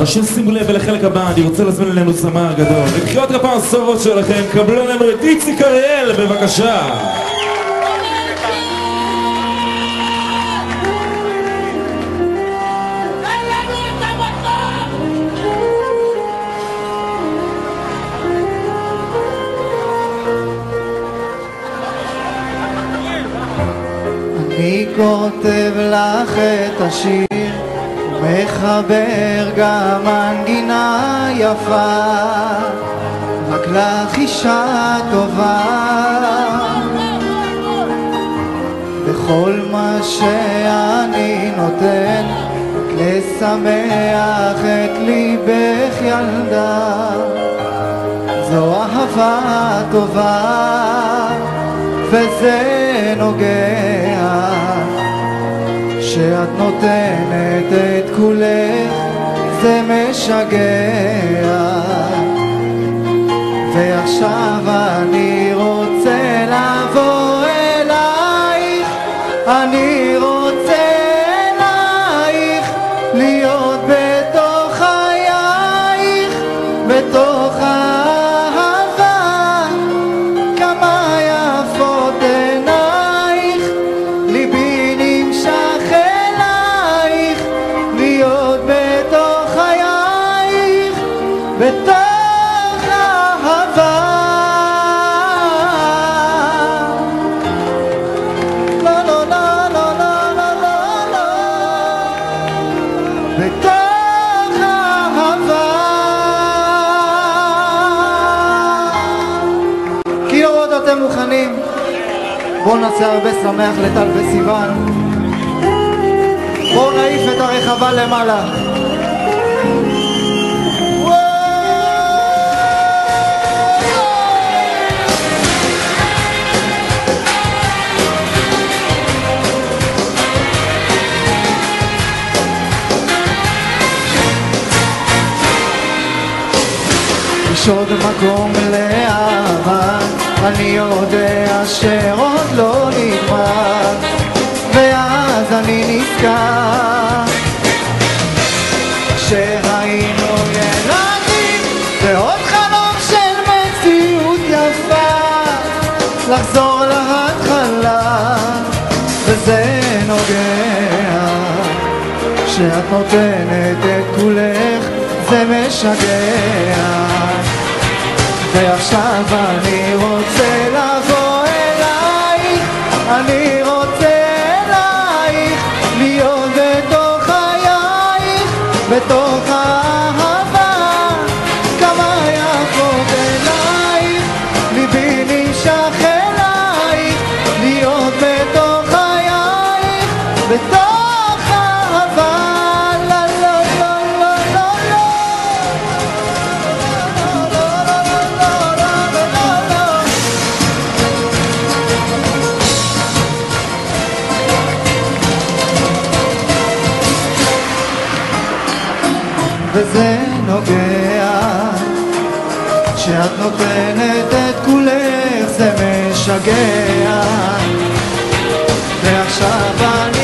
אנשים שימו לב, ולחלק הבא אני רוצה להזמין אלינו זמר גדול. לקריאות כפיים הסורות שלכם, קבלו לנו את איציק אריאל, בבקשה. אני כותב לך את השיר, מחבר גם מנגינה יפה, רק לך אישה טובה. בכל מה שאני נותן, רק לשמח את ליבך ילדה, זו אהבה טובה וזה נוגע, שאת נותנת את כולך, זה משגע. ועכשיו אני רוצה לבוא אלייך, אני רוצה אלייך, להיות בתוך חייך, בתוך האהבה. כמה יפות עינייך, ליבי נמשך אלייך, להיות בתוך חייך, בתוך אהבה. לא לא לא לא לא לא לא לא, בתוך אהבה. כאילו עוד אתם מוכנים? בואו נעשה הרבה שמח לטל וסיוון. בואו נעיף את הרחבה למעלה. יש עוד מקום לאהבה, אני יודע שעוד לא נגמר, ואז אני נזכר שהיינו ילדים, ועוד חלום של מציאות יפה, לחזור להתחלה, וזה נוגע, שאת נותנת את כולך, זה משגע. ועכשיו אני רוצה לבוא אלייך, אני רוצה אלייך, להיות בתוך חייך, בתוך האהבה. כמה יפות אלייך, ליבי נמשך אלייך, להיות בתוך חייך, בתוך האהבה. וזה נוגע, שאת נותנת את כולך, זה משגע. ועכשיו אני